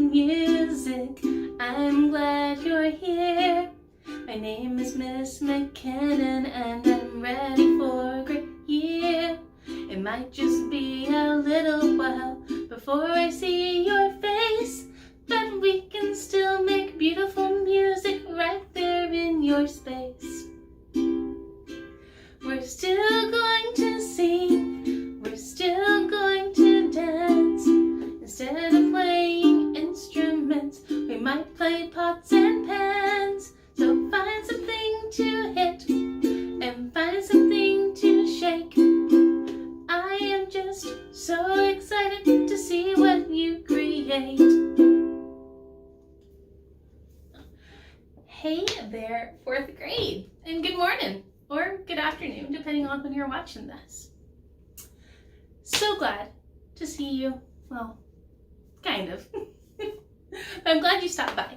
and music. I'm glad you're here. My name is Miss McKinnon and I'm ready for a great year. It might just be a little while before I see your face, but we can still make beautiful music right there in your space. We're still going to sing, we're still going to dance. Instead of playing instruments, we might play pots and pans. So find something to hit and find something to shake. I am just so excited to see what you create. Hey there, 4th grade, and good morning or good afternoon, depending on when you're watching this. So glad to see you. Well, kind of. But I'm glad you stopped by.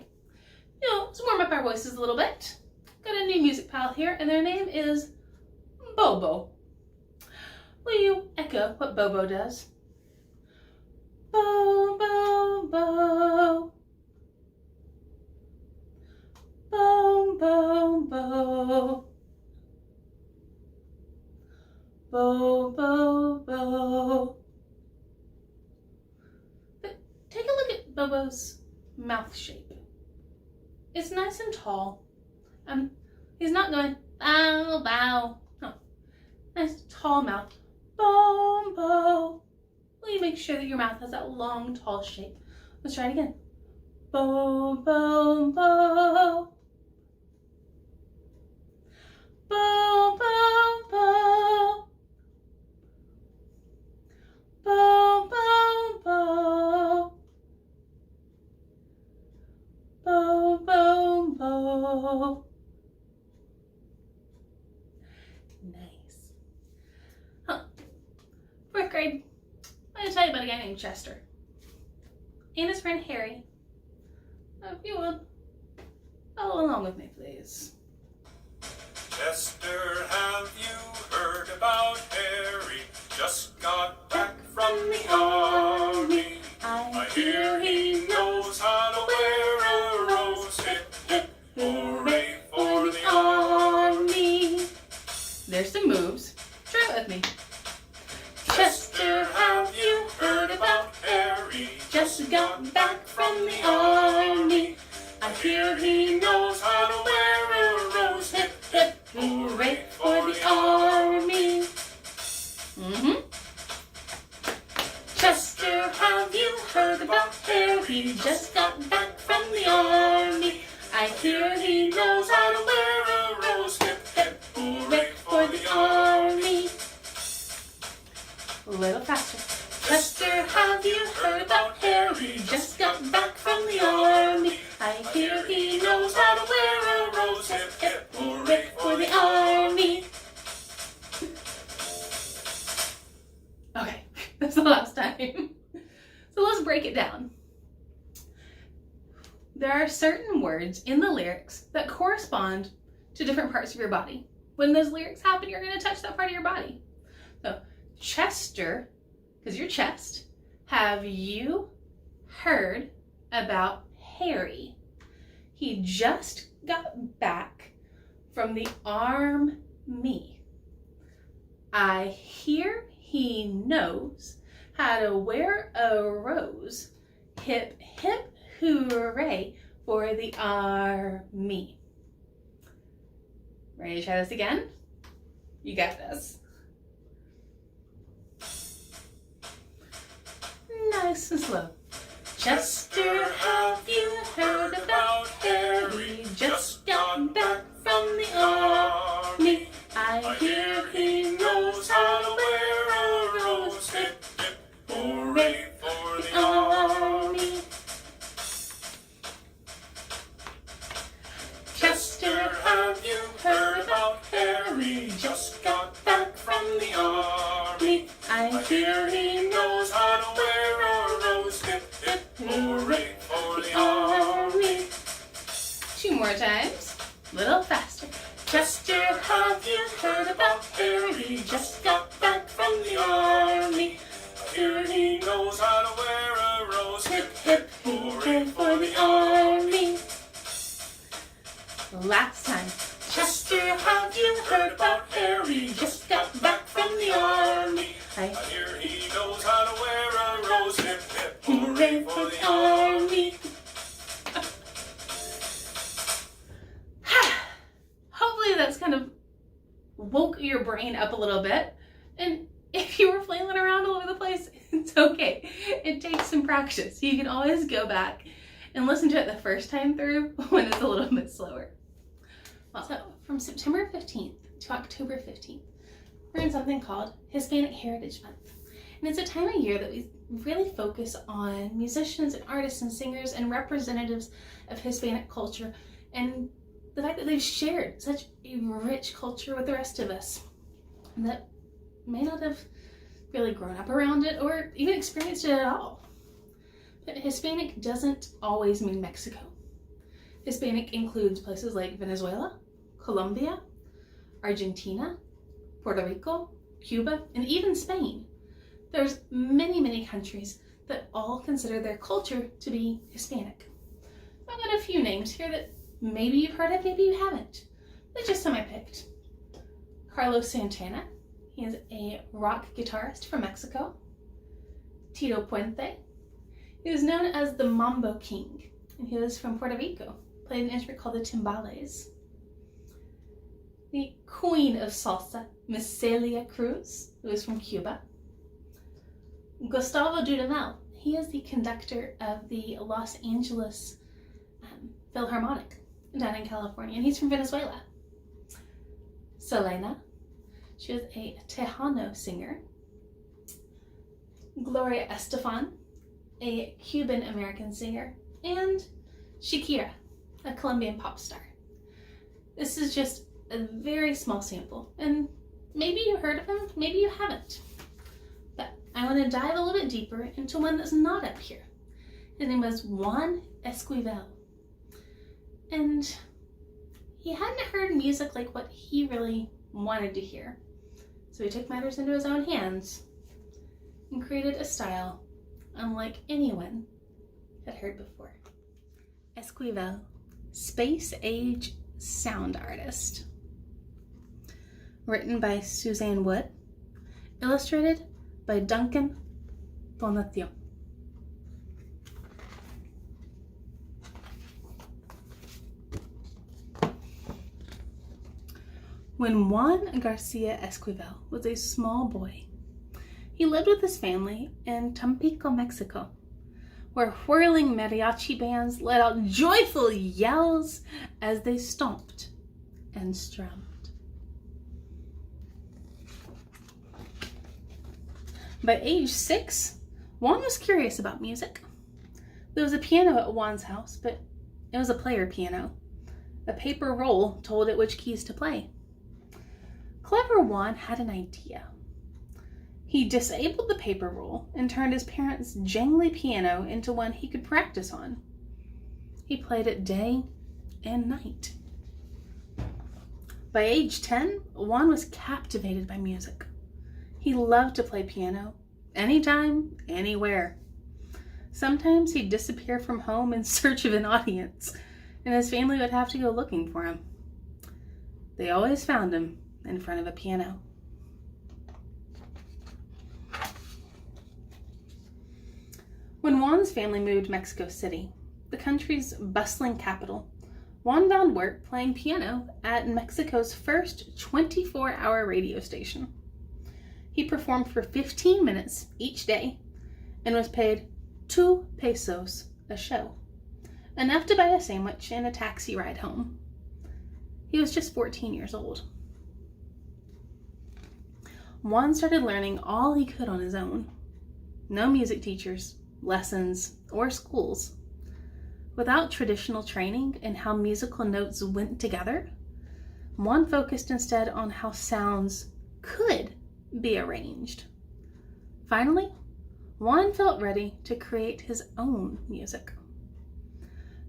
Let's warm up our voices a little bit. Got a new music pal here, and their name is Bobo. Will you echo what Bobo does? Bo, bo, bo. Bo, bo, bo. Bo, bo, bo. But take a look at Bobo's mouth shape. It's nice and tall. He's not going bow, bow. No, nice tall mouth. Bo, bo. Will you make sure that your mouth has that long, tall shape? Let's try it again. Bo, bo, bo. Bo, bo, bo. Bo, bo, bo. Bo, bo, bo. Nice. 4th grade, I'm going to tell you about a guy named Chester and his friend Harry. If you would, follow along with me, please. Chester, have you heard about Harry? Just got back from the army. I hear he knows how to wear a rose. Hip, hip, hooray for the army. There's some moves. Try it with me. Chester, have you heard about Harry? Just got back from the army. I hear he knows how to wear a rose. Hip, hip, hooray for the army. Chester, have you heard about Harry? Just got back from the army. I hear he knows how to wear a rose. Hip, hip, hooray for the army. A little faster. Chester, have you heard about Harry? Just got back from the army. I hear he knows how to wear a rose. Hip, hip, hooray for the army. Okay, that's the last time. So let's break it down. There are certain words in the lyrics that correspond to different parts of your body. When those lyrics happen, you're going to touch that part of your body. So, Chester, because your chest, have you heard about Harry? He just got back from the army. I hear he knows how to wear a rose. Hip, hip, hooray for the army. Ready to try this again? You got this. Nice and slow. Chester, have you heard about Harry? Just got back from the army. I hear he knows how to wear a rose. Hip, hip, hooray for the army. Chester, have you heard about Harry? Just got back from the army. I hear he knows how to wear a rose. Hip, hip, hooray for the army. 2 more times. A little faster. Chester, have you heard about Harry? Just got back from the army. I hear he knows how to wear a rose. hip, hip, hooray for the army. Last time. Chester, have you heard about Harry? Just got back from the army. I hear he knows how to wear a rose. Hip, hip, hooray for the army. Hopefully that's kind of woke your brain up a little bit. And if you were flailing around all over the place, it's okay. It takes some practice. You can always go back and listen to it the first time through when it's a little bit slower. Well, so from September 15th to October 15th, we're in something called Hispanic Heritage Month. And it's a time of year that we really focus on musicians and artists and singers and representatives of Hispanic culture and the fact that they've shared such a rich culture with the rest of us that may not have really grown up around it or even experienced it at all. But Hispanic doesn't always mean Mexico. Hispanic includes places like Venezuela, Colombia, Argentina, Puerto Rico, Cuba, and even Spain. There's many, many countries that all consider their culture to be Hispanic. I've got a few names here that maybe you've heard of, maybe you haven't. That's just some I picked. Carlos Santana, he is a rock guitarist from Mexico. Tito Puente, he is known as the Mambo King, and he was from Puerto Rico, played an instrument called the timbales. The Queen of Salsa, Miss Celia Cruz, who is from Cuba. Gustavo Dudamel, he is the conductor of the Los Angeles Philharmonic down in California, and he's from Venezuela. Selena, she is a Tejano singer. Gloria Estefan, a Cuban-American singer, and Shakira, a Colombian pop star. This is just a very small sample, and maybe you heard of him, maybe you haven't. But I want to dive a little bit deeper into one that's not up here. His name was Juan Esquivel. And he hadn't heard music like what he really wanted to hear. So he took matters into his own hands and created a style unlike anyone had heard before. Esquivel, space age sound artist. Written by Suzanne Wood, illustrated by Duncan Donatiu. When Juan Garcia Esquivel was a small boy, he lived with his family in Tampico, Mexico, where whirling mariachi bands let out joyful yells as they stomped and strummed. By age 6, Juan was curious about music. There was a piano at Juan's house, but it was a player piano. A paper roll told it which keys to play. Clever Juan had an idea. He disabled the paper roll and turned his parents' jangly piano into one he could practice on. He played it day and night. By age 10, Juan was captivated by music. He loved to play piano, anytime, anywhere. Sometimes he'd disappear from home in search of an audience, and his family would have to go looking for him. They always found him in front of a piano. When Juan's family moved to Mexico City, the country's bustling capital, Juan found work playing piano at Mexico's first 24-hour radio station. He performed for 15 minutes each day and was paid 2 pesos a show, enough to buy a sandwich and a taxi ride home. He was just 14 years old. Juan started learning all he could on his own. No music teachers, lessons, or schools. Without traditional training in how musical notes went together, Juan focused instead on how sounds could be arranged. Finally, Juan felt ready to create his own music.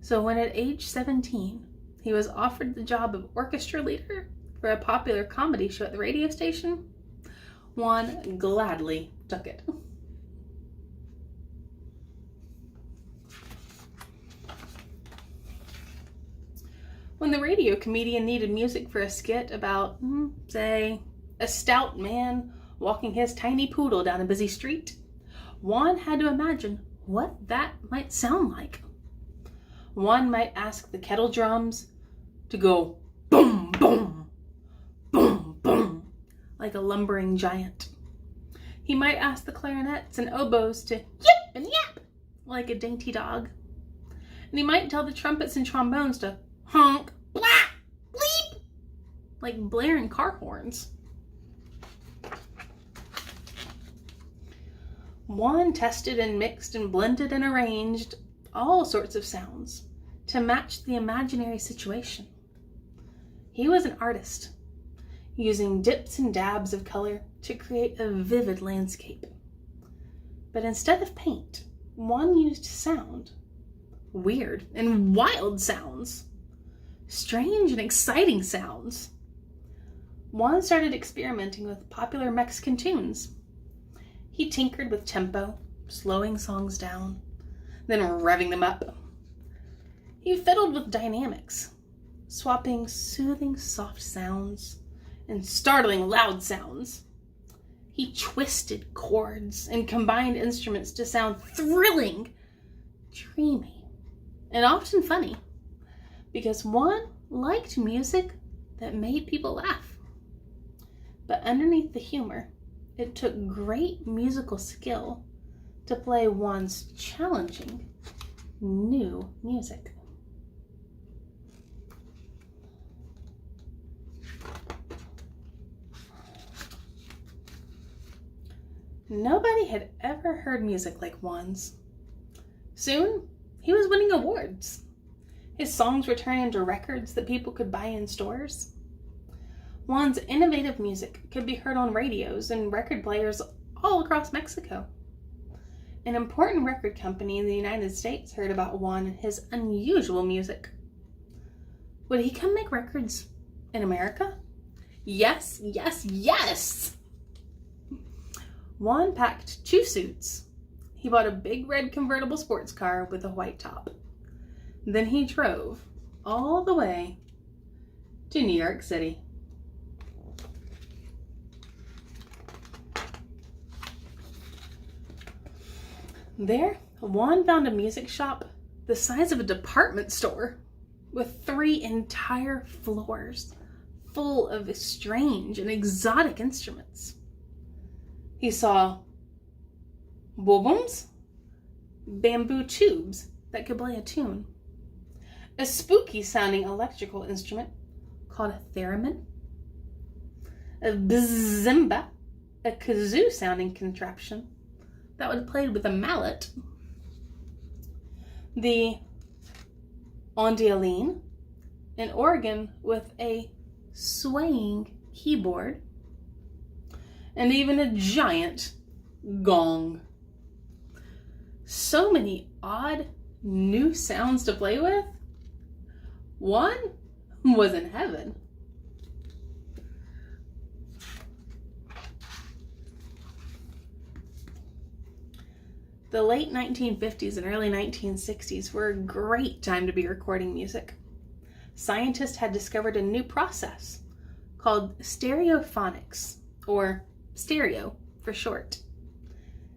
So when at age 17, he was offered the job of orchestra leader for a popular comedy show at the radio station, Juan gladly took it. When the radio comedian needed music for a skit about, say, a stout man walking his tiny poodle down a busy street, Juan had to imagine what that might sound like. Juan might ask the kettle drums to go boom, boom, boom, boom, like a lumbering giant. He might ask the clarinets and oboes to yip and yap, like a dainty dog. And he might tell the trumpets and trombones to honk, blah, bleep, like blaring car horns. Juan tested and mixed and blended and arranged all sorts of sounds to match the imaginary situation. He was an artist, using dips and dabs of color to create a vivid landscape. But instead of paint, Juan used sound. Weird and wild sounds. Strange and exciting sounds. Juan started experimenting with popular Mexican tunes. He tinkered with tempo, slowing songs down, then revving them up. He fiddled with dynamics, swapping soothing soft sounds and startling loud sounds. He twisted chords and combined instruments to sound thrilling, dreamy, and often funny, because Juan liked music that made people laugh. But underneath the humor, it took great musical skill to play Juan's challenging new music. Nobody had ever heard music like Juan's. Soon, he was winning awards. His songs were turning into records that people could buy in stores. Juan's innovative music could be heard on radios and record players all across Mexico. An important record company in the United States heard about Juan and his unusual music. Would he come make records in America? Yes, yes, yes! Juan packed 2 suits. He bought a big red convertible sports car with a white top. Then he drove all the way to New York City. There, Juan found a music shop the size of a department store with 3 entire floors full of strange and exotic instruments. He saw bubums, bamboo tubes that could play a tune, a spooky sounding electrical instrument called a theremin, a bzimba, a kazoo sounding contraption that was played with a mallet, the ondialine, an organ with a swaying keyboard, and even a giant gong. So many odd new sounds to play with. Juan was in heaven. The late 1950s and early 1960s were a great time to be recording music. Scientists had discovered a new process called stereophonics, or stereo for short.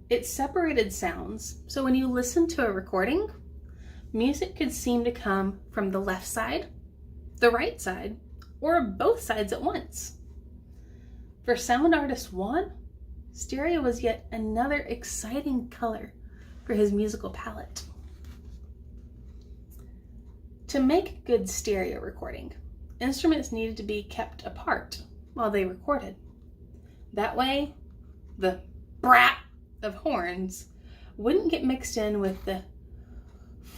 It separated sounds, so when you listened to a recording, music could seem to come from the left side, the right side, or both sides at once. For sound artist Juan, stereo was yet another exciting color for his musical palette. To make good stereo recording, instruments needed to be kept apart while they recorded. That way, the brat of horns wouldn't get mixed in with the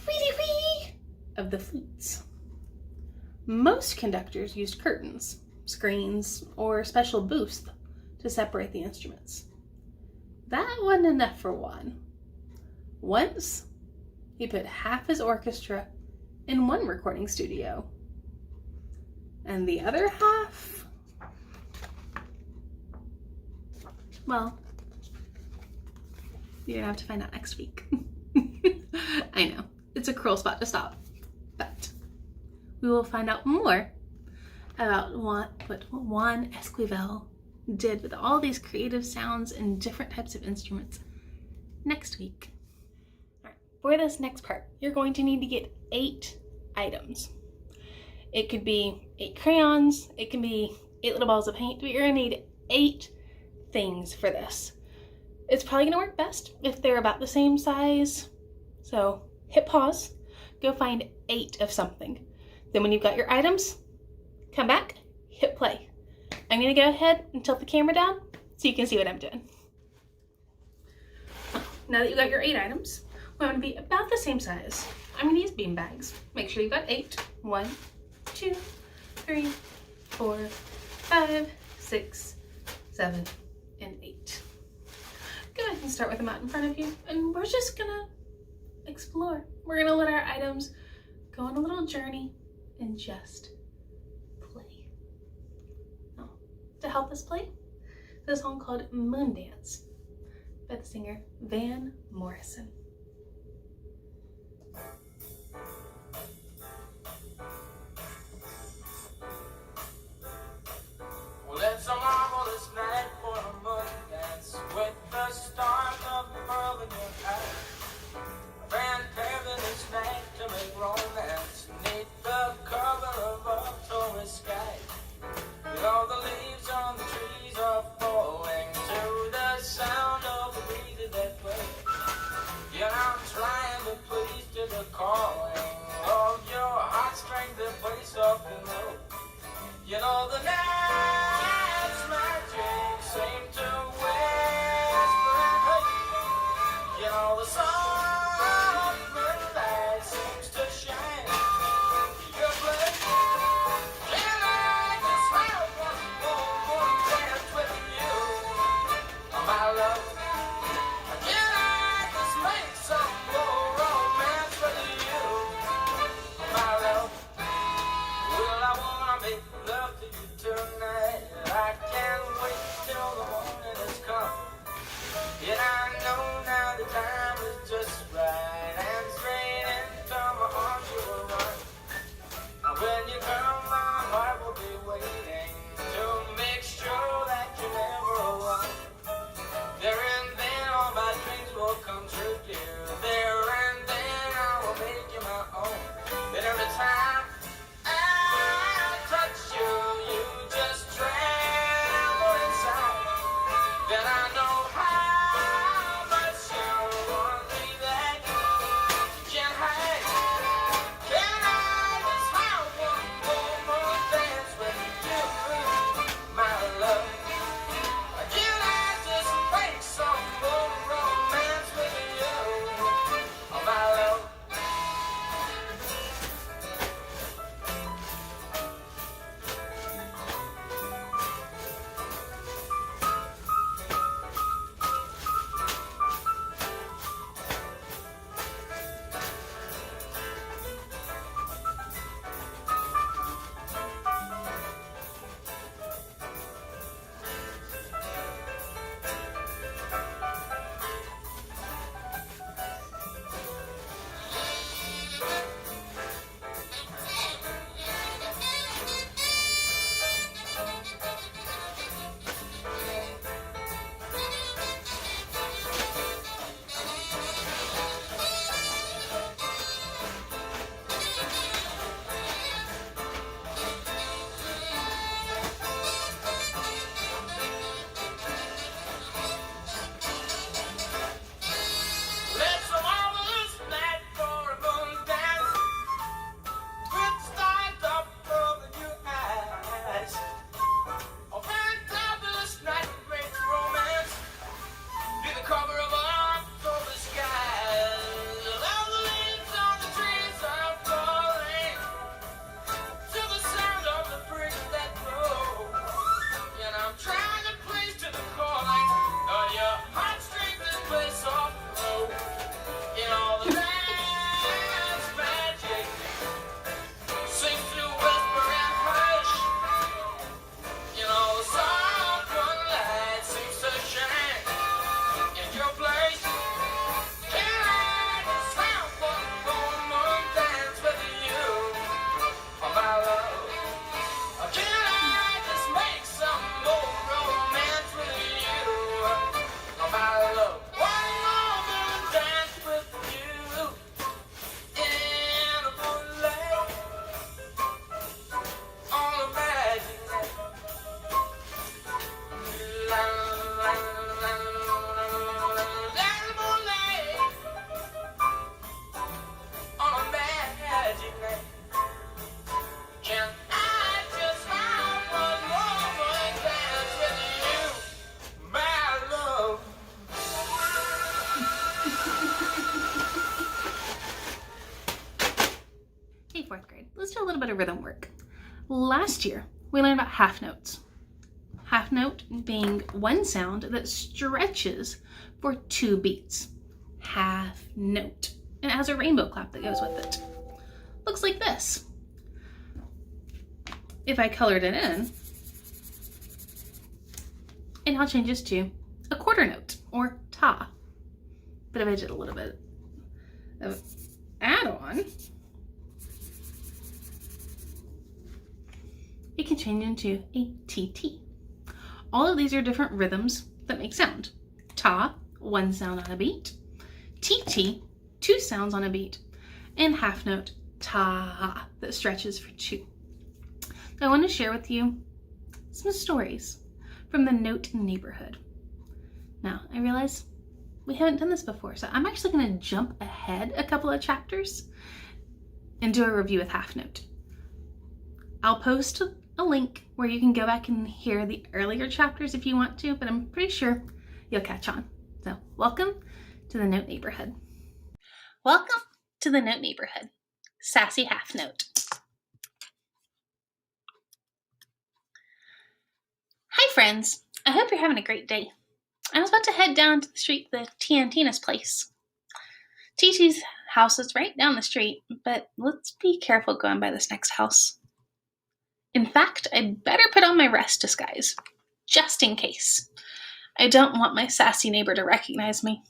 wee-wee of the flutes. Most conductors used curtains, screens, or special booths to separate the instruments. That wasn't enough for Juan. Once, he put half his orchestra in one recording studio, and the other half, well, you're gonna have to find out next week. I know, it's a cruel spot to stop, but we will find out more about what Juan Esquivel did with all these creative sounds and different types of instruments next week. All right, for this next part, you're going to need to get 8 items. It could be 8 crayons, it can be 8 little balls of paint, but you're gonna need 8 things for this. It's probably gonna work best if they're about the same size. So hit pause, go find 8 of something. Then when you've got your items, come back, hit play. I'm gonna go ahead and tilt the camera down so you can see what I'm doing. Now that you got your 8 items, we're gonna be about the same size. I'm gonna use bean bags. Make sure you've got 8. 1, 2, 3, 4, 5, 6, 7, and 8. Go ahead and start with them out in front of you, and we're just gonna explore. We're gonna let our items go on a little journey and just play. Now, to help us play, there's a song called Moon Dance by the singer Van Morrison. Well, it's a marvelous night for a moon dance with the stars of the world in your eyes. A friend paired this night to make romance neath the cover of October sky. With all the leaves on the trees are falling to the sound of the breezes that play. Yet I'm trying to please to the calling of your heartstrings that play soft and low. You know the night's magic seems to whisper and hush. You know the soft moonlight seems to shine your place. And I just have one more dance with you, my love. Can I just make some more romance with you, my love? Well, I wanna make love to you tonight. I can't wait till the morning has come. Yet I know now the time is just right, and straight into my arms you will run. And when you come, my heart will be waiting to make sure that you're never alone. There and then all my dreams will come true, dear. There and then I will make you my own. And every time I touch you, you just tremble inside. Then I know how rhythm work. Last year, we learned about half notes. Half note being one sound that stretches for 2 beats. Half note. And it has a rainbow clap that goes with it. Looks like this. If I colored it in, it now changes to a quarter note, or ta. But if I did a little bit of add-on, it can change into a TT. All of these are different rhythms that make sound. Ta, one sound on a beat. TT, 2 sounds on a beat. And half note, ta, that stretches for 2. I want to share with you some stories from the note neighborhood. Now, I realize we haven't done this before, so I'm actually going to jump ahead a couple of chapters and do a review with half note. I'll post a link where you can go back and hear the earlier chapters if you want to, but I'm pretty sure you'll catch on. So, welcome to the note neighborhood. Welcome to the note neighborhood. Sassy half note. Hi friends, I hope you're having a great day. I was about to head down to the street to Tia and Tina's place. TT's house is right down the street, but let's be careful going by this next house. In fact, I'd better put on my rest disguise, just in case. I don't want my sassy neighbor to recognize me.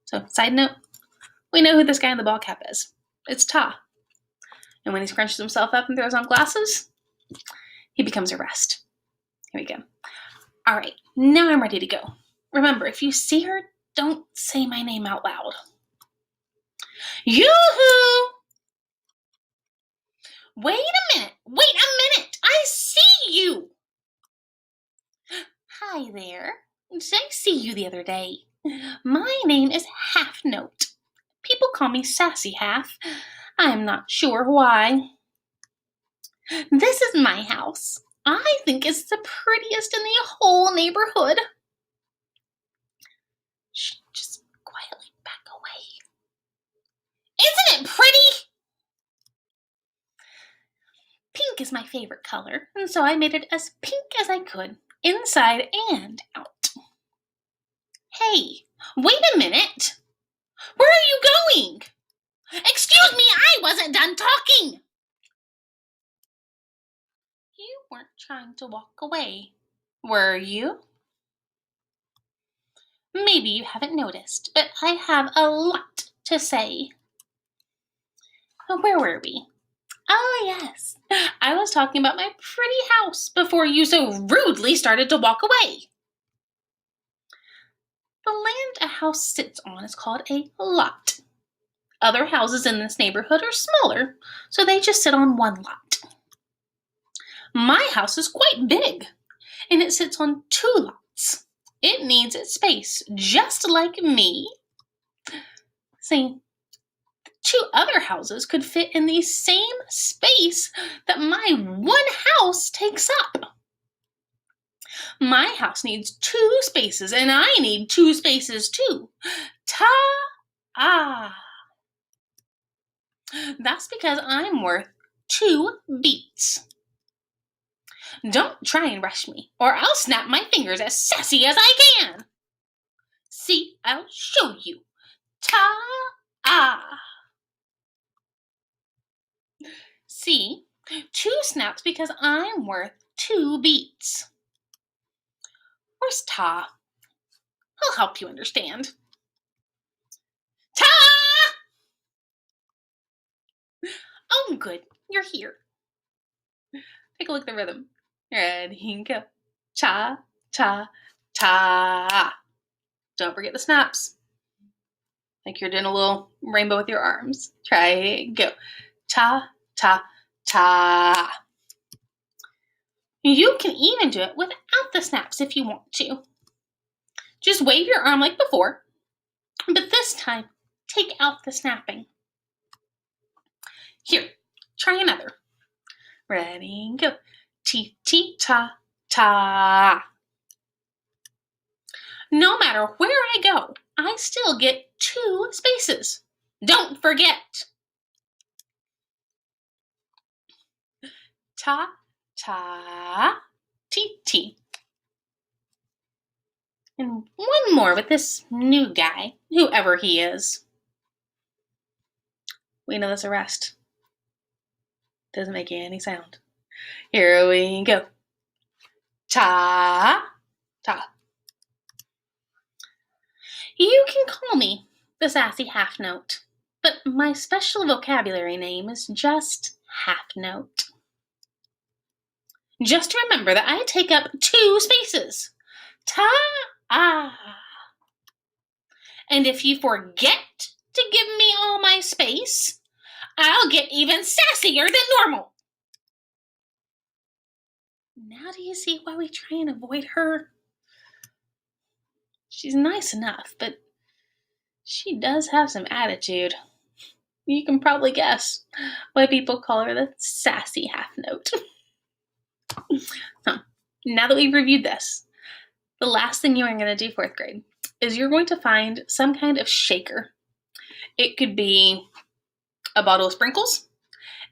So, side note, we know who this guy in the ball cap is. It's Ta. And when he scrunches himself up and throws on glasses, he becomes a rest. Here we go. All right, now I'm ready to go. Remember, if you see her, don't say my name out loud. Yoo-hoo! Wait a minute! I see you! Hi there. Did I see you the other day? My name is Half Note. People call me Sassy Half. I am not sure why. This is my house. I think it's the prettiest in the whole neighborhood. Shh, just quietly back away. Isn't it pretty? Pink is my favorite color, and so I made it as pink as I could, inside and out. Hey, wait a minute. Where are you going? Excuse me, I wasn't done talking. You weren't trying to walk away, were you? Maybe you haven't noticed, but I have a lot to say. Where were we? Oh, yes. I was talking about my pretty house before you so rudely started to walk away. The land a house sits on is called a lot. Other houses in this neighborhood are smaller, so they just sit on one lot. My house is quite big, and it sits on 2 lots. It needs its space, just like me. See, 2 other houses could fit in the same space that my one house takes up. My house needs 2 spaces, and I need 2 spaces too. Ta-ah! That's because I'm worth 2 beats. Don't try and rush me, or I'll snap my fingers as sassy as I can. See, I'll show you. Ta-ah! See, 2 snaps because I'm worth 2 beats. Where's Ta? He'll help you understand. Ta! Oh, good. You're here. Take a look at the rhythm. Ready, go. Cha, cha, ta. Don't forget the snaps. Like you're doing a little rainbow with your arms. Try it, go. Ta, ta, ta. You can even do it without the snaps if you want to. Just wave your arm like before, but this time, take out the snapping. Here, try another. Ready, go. Ti, ti, ta, ta. No matter where I go, I still get 2 spaces. Don't forget. ta, ta, ti, ti. And one more with this new guy, whoever he is. We know that's a rest. Doesn't make any sound. Here we go. Ta, ta. You can call me the sassy half note, but my special vocabulary name is just half note. Just remember that I take up 2 spaces. Ta, ah. And if you forget to give me all my space, I'll get even sassier than normal. Now do you see why we try and avoid her? She's nice enough, but she does have some attitude. You can probably guess why people call her the sassy half note. So, now that we've reviewed this, the last thing you are going to do 4th grade is you're going to find some kind of shaker. It could be a bottle of sprinkles.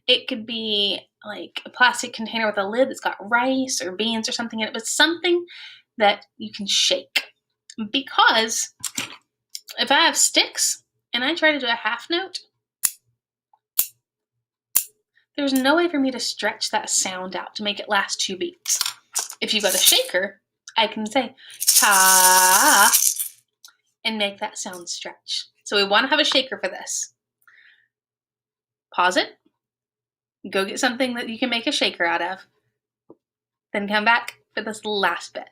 It could be like a plastic container with a lid that's got rice or beans or something in it, but something that you can shake. Because if I have sticks and I try to do a half note, there's no way for me to stretch that sound out to make it last 2 beats. If you've got a shaker, I can say ta and make that sound stretch. So we want to have a shaker for this. Pause it. Go get something that you can make a shaker out of. Then come back for this last bit.